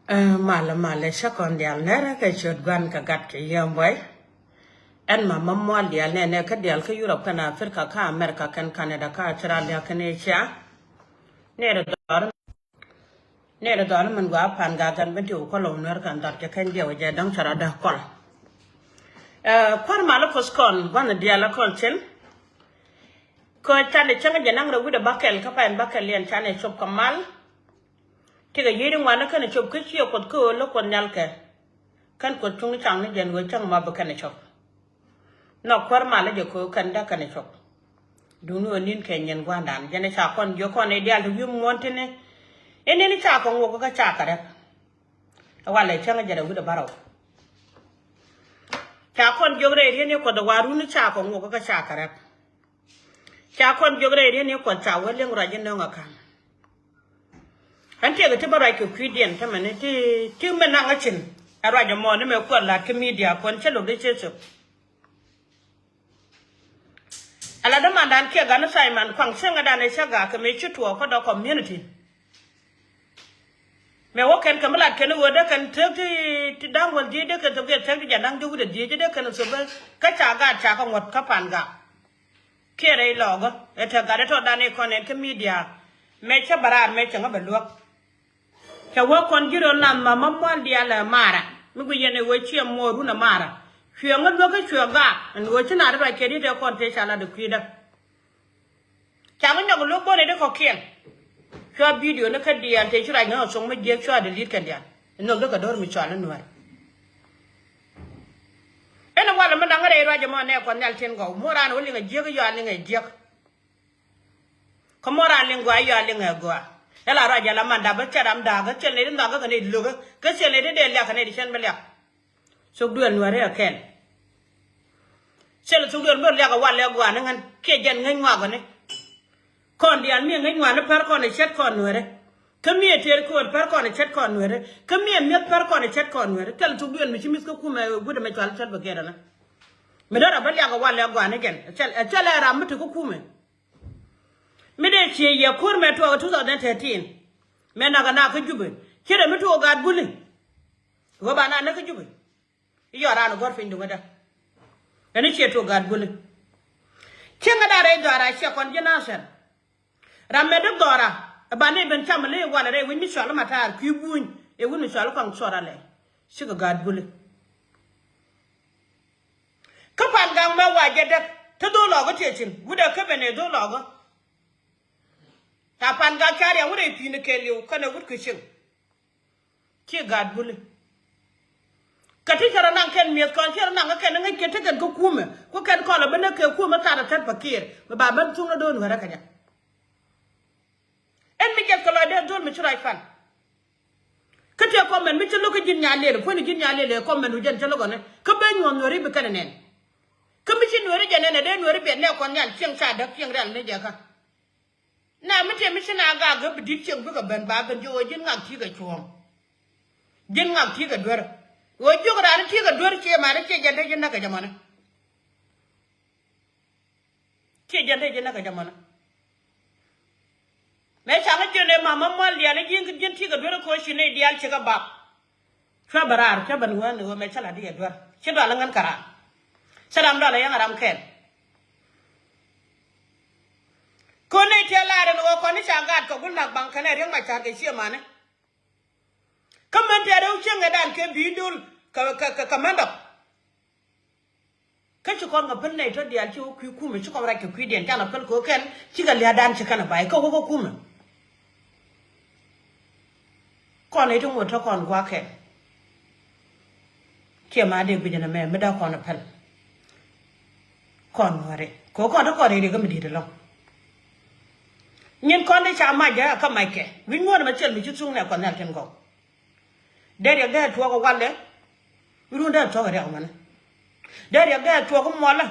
Mala sekondial nera ke chotgan ka gat ke yambay en mamma dial ne ka dial ka Europe kana Africa ka America kan Canada ka Australia kan Asia nere dor man gwa pan ga kan betu ko lo ner kan dar ke kan dia waje dang cara da kol kwar mala poskon wan dial kol chen ko tane changa janang ro guda bakel ka pan bakel yen tane chop kamal tiga yiri wana kana chop ke chiyo kot ko lo kon nyalke kan ko chung chang ni jen wo chang ma ba kana chop no kwar mala je ko kan da kana chop dunu nin ke nyen gwandan jene cha kon jo kon e dial to yum montene ene ni cha kon wo ka cha ka da wala changa jara guda baraw cha kon jogre ne ko da waru ni cha kon wo ka cha ka da cha kon jogre ne ko cha welen rajin no ngaka Ante ga tiba rai ko kwidian ta mane ti mena ngachin ara ja mo ne me ko la ke media kon chelo de checho ala da mandan ke ga na Simon kwang senga da ne shaga ka me chuto ko da community me wo ken kamala ken wo da kan ti dang wal di de ka to ke ta ja dang ju de di de kan so ba ka cha ga cha ka ngot ka pan ga ke re logo e ta ga de to da ne kon ne ke media me cha barar me cha ga luok ka wa kon giro na mama mo dia la mara mi gu yene wo chi mo ru na mara hwe ngo do ka hwe ga an wo chi na da ke ri de kon te chala de kwida cha mo nyago lo bo ne de ko kien hwe video na ka dia te chira nga so mo je hwe de lit kan dia no do ka dor mi chala no ena wala mo dangare ra je mo ne kon nyal tin go mo ran wo li nga je ga yo ali nga je ko mo ran li ngwa yo ali nga go ela raja la manda ba charam da ga chele nda ga ne lu ga chele de ya ne di chen belia so duel Nuer ken chele so duel belia ga wale gwa nan ke jen ngai ngwa ga ne kon di an mi ngai ngwa ne per kon ne chet kon Nuer kami ter ko per kon ne chet kon Nuer kami mi per kon ne chet kon Nuer tel so duel mi chimis ko kuma gude me chal chat ba gera na me dara belia ga wale gwa ne gen chele ram to ko kuma Mide che ye kur me to 2013 me na ga na ka jube kire me to ga bulin go ba na ka jube yo ra no gor fin du da ene che to ga bulin kinga da re dora che kon jina ser ramme de dora ba ne ben chamle wala re wi mi shala matar ku buñ e wi mi shala kon sora le shi ga bulin ka pan ga ma waje de to do lo go te chin guda ka bene do lo go Tapan ga kari a wure pine kelio kana wut kushin ki gad bule kati kara nan ken miet kon kera nan ken ngai kete ken ko kume ko ken ko la bene ke kuma ta da tat pakir ba ban tunga don wara kanya en mi jet ko la de don mi churai fan kati ko men mi chulo ko jin nyale ko ni jin nyale ko men ujen chulo ko ne ko be nyon wori be kana nen ko mi chin wori jene ne de wori be ne kon nyal chiang sa da chiang ran ne ja ka na mete mi sina ga bidi cheng bu ga ben ba ben jo jin ngak ti ga chom jin ngak ti ga dwer wo jo ga ran ti ga dwer che ma ne che jante jin na ga jamana che jante jin na ga jamana me cha ga jene mama mo li ana jin ti ga dwer ko shi ne dial che ga ba fa barar cha ban wa ne wo me cha la di ga dwer che do la ngan kara salam do la yang aram ken Kone telare no ko ni changat ko gulnak bang kana reng ma cha ke sia mane kamen tere u chenga dan ke bidul ka manda ka chi kon ga penne to dia chi ku ku me chi ko ra ke ku den ta na pel ko ken chi ga lia dan chi kana bai ko ku me kon ne tung mo to kon kwa ke ke ma de bi na me da kon na pel kon wore ko to ko re ga mi de lo Nyen kon de chama ja ka maike wi ngor ma chel mi chutung ne kon na ken go der ga to ko wale ru nda to ga ma na der ga to ko mo la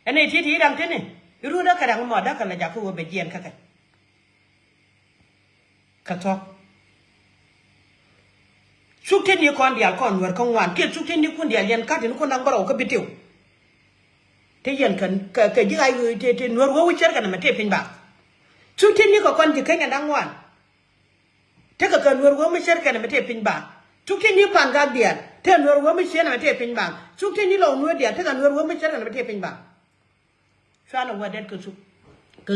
ene ti dang tini ru da ka dang mo da ka la ja ko be jien ka to chukte ni kon dia kon wer kon wan ke chukte ni kun dia yen ka tin ko nang baro ka bitiu te yen kan ka ji ai te nor wo wi cher ka na te pin ba Chukte ni ko kon ti kenya dang wan te ka kan wer wo mi cher ka na te pin ba Chuki ni panga dia. Te Nuer wo me chen na te pin bang. Chuki ni lo Nuer dia te ka Nuer wo me chen na te pin bang. Shana wa det ku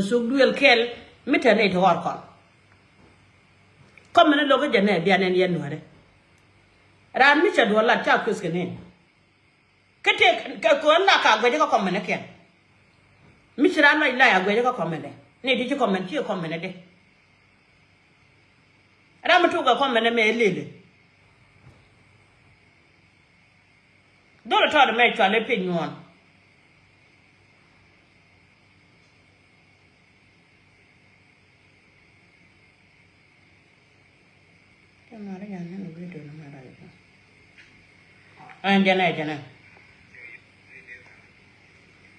su duel kel mita ne to war kon. Kom ne lo ga jane bia ne yen Nuer. Ran mi cha do la ta ku skene. Kete ka ko la ka gwe ka kom ne ken. Mi chira la ya gwe ka kom ne. Ne di kom ne ti kom ne de. Ran mi tu ga kom ne me lele. Dole to me twa le pin won. Mara ya ne video na mara ya. An jana.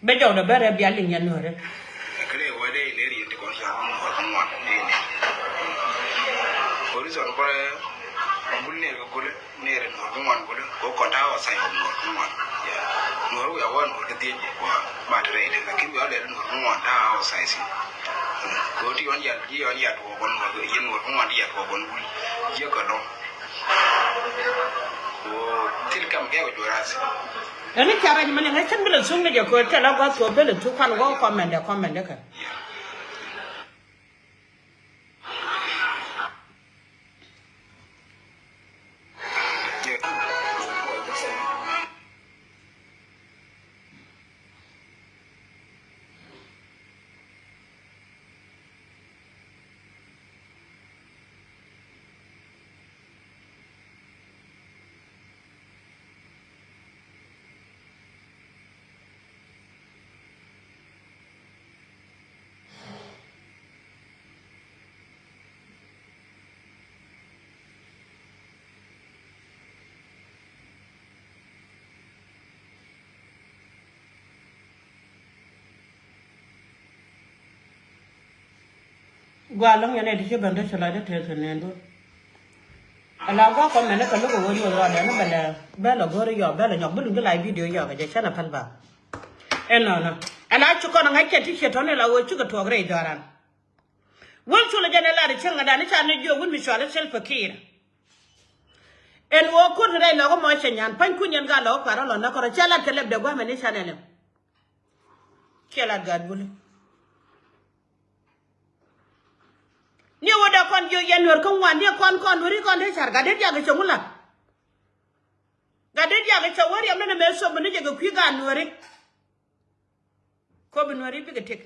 Be jo da bare bia lin ya no re. Kale wa dai le ri ti ko sha ko kan wa ne. Ko ri son bare bul ne ko le ne re no ko wan ko ta wa sai ko ko wan. Ya. No ya wan ko ti ko ba tre ne ka ki wa le no ko wan ta wa sai si. Ko ti on ya to ko no ko yin no ko wan ya to ko bul. Ye ko no. Ko til kam ke o jorasi. Ani kara ni mane ngai chambele sungne je ko tela ga so bele tu kan go comment ka. Gwa long ya ne di bande chala de te nendo. Ala gwa ko mena ka lugo woni ro da na bela gore yo bela nyok bulu ngai video yo ga je chana palba. No. Ala chu ko na ngai ke ti che to ne la wo chu ga to gre jaran. Won chu le jane la de chenga da ni cha ne jo won mi shwale sel fakir. En wo ko re la go mo chenyan pan kunyen ga lo kwara lo na ko chala keleb de gwa meni chanele. Kela gad bulu. Ni wada kon jo yen Nuer ko wan ni kon wuri kon de char gadet ya ga chungula gadet ya ga chawari amna me so mene je ga kwi ga Nuer ko bi Nuer bi ga tek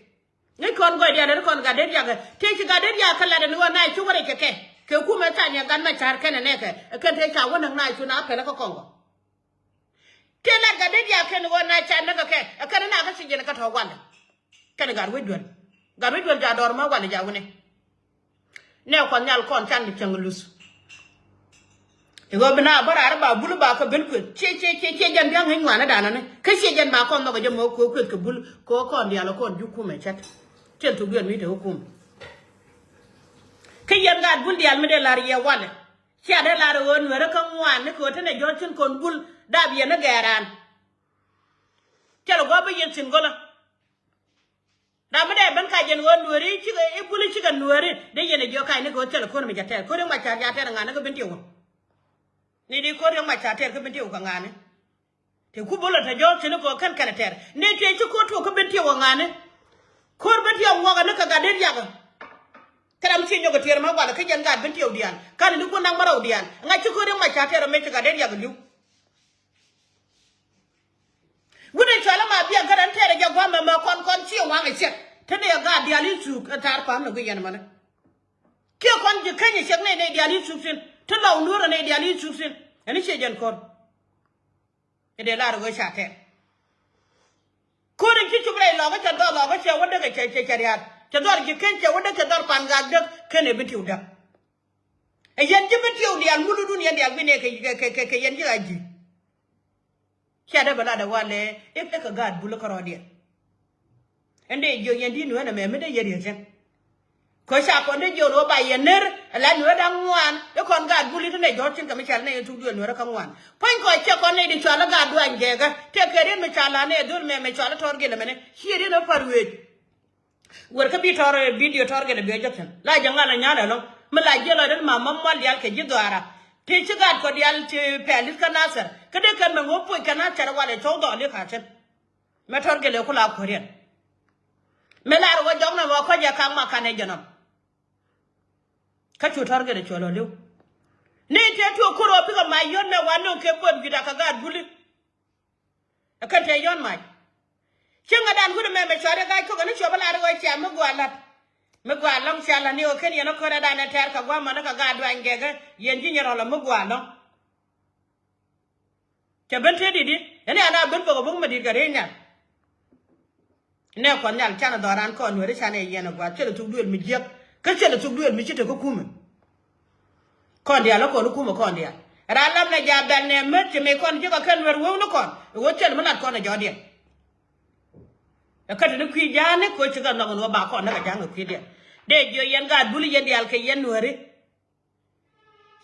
ni kon go dia de kon gadet ya ga tek gadet ya kala de no na chu wore ke ku me ta nya gan ma char ken ne ke te cha wona na chu na pe na ko kongo ke la gadet ya ken wo na cha na ga ke na ga sije na ka to gwanda ken ga we dwel ja dor ma wala ja wone ne ko nyal kon tan di changulus e go bina bara arba bulu ba ko ben ko che jan yang hin wana dana ne ke che jan ba kon no go jamo ko bul ko kon dia lo kon juku me chat tel to gwen mi de hukum ke yan ga bul dial me de lar ye wala ci ade lar won wera kan wan ne ko tane jotin kon bul da biye na garan tel go ba yen sin gola da mu da ban ka jen won Nueri ci ga bulu ci ga Nueri de yene jo kai ne go tel ko mi jate ko re ma cha jate ngana ko binti won ni di ko re ma cha te ko binti ko ngane te ku bolo ta jo tin ko kan kana ter ne te ci ko to ko binti won ngane ko binti won ga ne ka ga de ya ga karam ci nyogo ter ma wala ka jen ga binti won dian kan ni ko nang maraw dian nga ci ko re ma cha ter me ci ga de ya ga liu Wouldn't tell my be a guarantee your grandma con chill one I said. Tell your god the Ali took a tarpam of the man. Kill con you can you check the Ali took in. Tell no Nur and the Ali took in. And it's a gen cord. And a lot of wish at it. Couldn't you play log at a dog of a wonder the chariot. The dog you can't tell what the dog pangag can be you done. A yen given you the Almudun and the Albina Kayan. Shada balada wale if a god bullock and they yo yendi no na me de yeri jen ko sha ko de yo no ba yener la no dan wan e kon god bulli ne jotin ka mi chal ne tu do no kan wan pon ko che ko ne di chala god wan jega te kere me chala ne dur me chala torge le mene hiere no parwe wor ka bi tor video torge de be jotin la janga la nyala no me la jelo den ma mammal yal ke jidwara ti chigat ko dial ti pelis kanasar kade kan me ngopo kanasar wale chawdo le ka chen me torgele kula korean me lar wo jomna wo ko je kan ma kane jonom ka chu torgele cholo lew ni te to kuro bi ko ma yon me wano ke bod gida ka gad buli ka te yon mai chenga dan gudu me chore ga ko ne chobala ro cha me gwalat me gwalong chala ni o ken yeno ko da na ter ka gwa mana ka gad wangege yenji nyero la me gwalong ke bente didi ene ana ben ko bung me di gare nya ne ko nyal chana doran ko no re chana yeno gwa chele tu duel mi jek ka chele tu duel mi chite ko kuma kon dia lo ko lu kuma kon dia ra lam na ja ben ne me ti me kon je ko ken wer wo no kon wo chele mo lat kon na jodi ka de ku jane ko ci ga no ba ko na ga jang ku de jo yen ga duli yen dial ke yen wori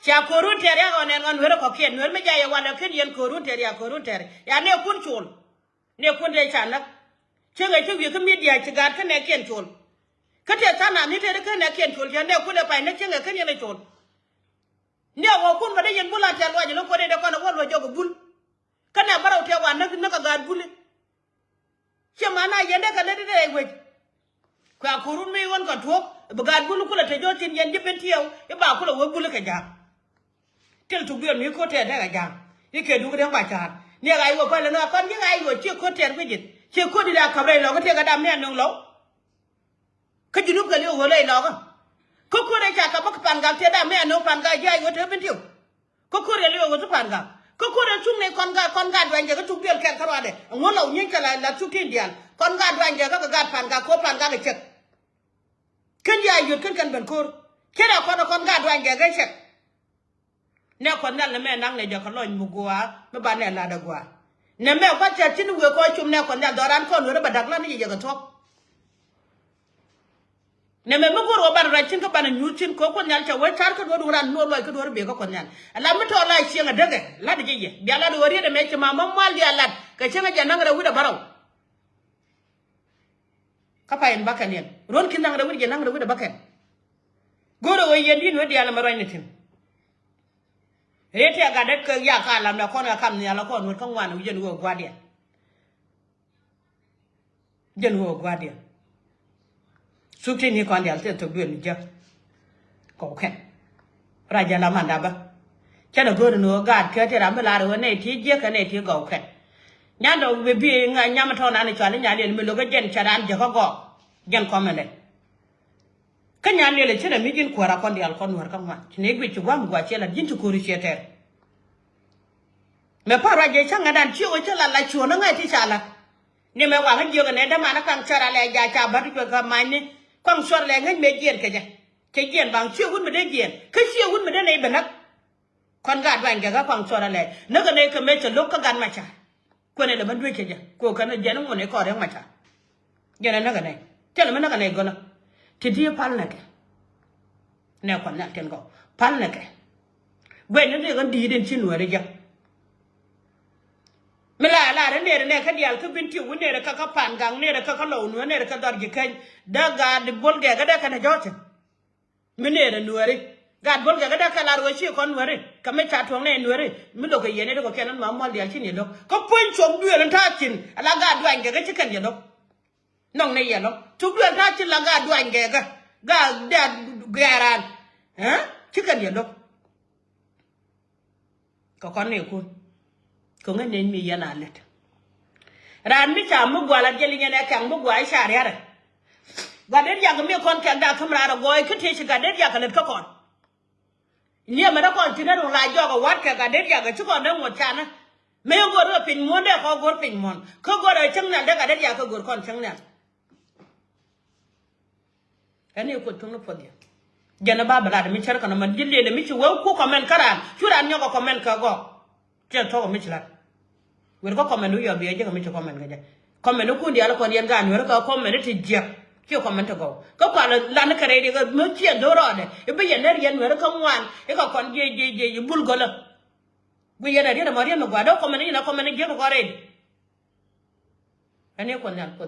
cha koru tere ga ne ngan wero ko ken wer me jaye wala ken yen koru tere ya koru tere ya ne kun chul ne kun de chana che ga che wi ka media ci ga ka ne ken chul ka te sana ni tere ka ne ken chul ya ne kun de pa ne che ga ken yen chul ne wo kun ba de yen bula ta lo ji lo ko de ko na wo lo jogo bul kana baraw te wa na ka ga bul Chamana yende ka lede de we kwa kurun me won ka tok bagad bulu kula te jotin yende bentiyo e ba kula wo bulu ka ja tel tu bion mi ko te da ga ja ike du ga ba cha ne ga yo pa le na kon ga yo che ko te ko jit che ko di da ka re lo ko te ga da me non lo ka jinu ka le wo le lo ko de cha ka ba pan ga te da me no pan ga ja yo te bentiyo ko re le wo to pan ga ko re chung ne kon ga dwan je ko tu biel ken karade ngolo nyin kala la tu tin dial kon ga dwan je ko ga pan ga ko pan ga ke chet ken ya yut ken ben kor kera kon ga dwan je ga chet ne kon dal me nang ne je ko loñ mu gwa me ba ne la da gwa ne me ba cha tin we ko chum ne kon dal doran kon we ba dak la ni je ga tok ne me ko ro ban ra chin ko ban nyu chin ko nyal cha we char ko do ran no lo ko do be ko nyal ala mi to la chi nga dege la de je bi ala do wori de me chi ma mal di ala ka chi nga janang ra wuda baraw ka pa en bakan yen ron kin nang ra wuda janang ra wuda bakan goro we yen din we di ala ma roy nitin rete ga de ko ya ka lam na ko na kam ni ala ko no kan wan jen wo gwa de jen wo gwa de Sukti ni kon dial te to gwen je ko ken raja la manda ba chana go no ga ke te ram la ro ne ti je ka ne ti go ken nya do be bi nga nya ma to na ni chale nya le mi lo ga jen charan je ko go gen ko mele kan nya le chana mi jin ko ra kon dial kon war kam ma ne gwi ti gwa mu gwa chela jin ti ko ri chete me pa raja changa dan chi o chala la chu na ngai ti chala ni me wa ga je ga ne da ma na kan chara le ja cha ba ti ko ka ma ni Quang soát lại ngay mấy chuyện cái chuyện bằng siêu hun mà đến chuyện cái siêu hun mà đến này bên nắp con gạt vàng cái quang soát lại nó cái này cái mấy chỗ lúc cái gan mà chả quên này là vẫn đuôi cái gì cô cái này nó muốn này có đấy mà chả giờ này nó cái này thế là nó cái này còn thì đi pan này cái nè còn nhặt tiền cậu pan này cái vậy nó thì còn đi đến xin nuôi đấy chứ me la de ne ka dial ka binti wune de ka pan gang ne de ka lo nu ne de ka dar gi kan da ga de bol ga da ka na jote me ne de nuere ga bol ga da ka la ro chi kon nuere ka me cha thong ne nuere me lo ga yene de ko kenan ma mal dial chi ne lo ko pon chom duel ta chin ala ga duan ga chi kan ye lo nong ne ye lo tu duel ta chin la ga duan ga da garan chi kan ye lo ko kon ne ku ko nga nen mi yana let ran mi cha mu gwala jeli nyane kan mu gwa shariara ga den ya ga mi kon kan da kamra ra goy kite shi ga den ya ka let ka kon ni ma da kon tinaro la jo ga wat ka ga den ya ga chi kon da mo cha na me go ro pin mon de ko go pin mon ko go ra chang na da ga den ya ka go kon chang na ani ko tun no podi jana ba bala da mi char kana man dille le mi chi wo ku comment karan churan nyogo comment ka go che to mi chla we ko comment yo be je ko mi comment ga je comment ku ndi ala ko yen ga nyu ko comment ti je ki comment go ko pa la na kare de ga mo che do ro de e be yen yer yen we ko wan e ko kon je bul go la bu yen de ma yen go do comment ni na comment je ko re ani ko nan ko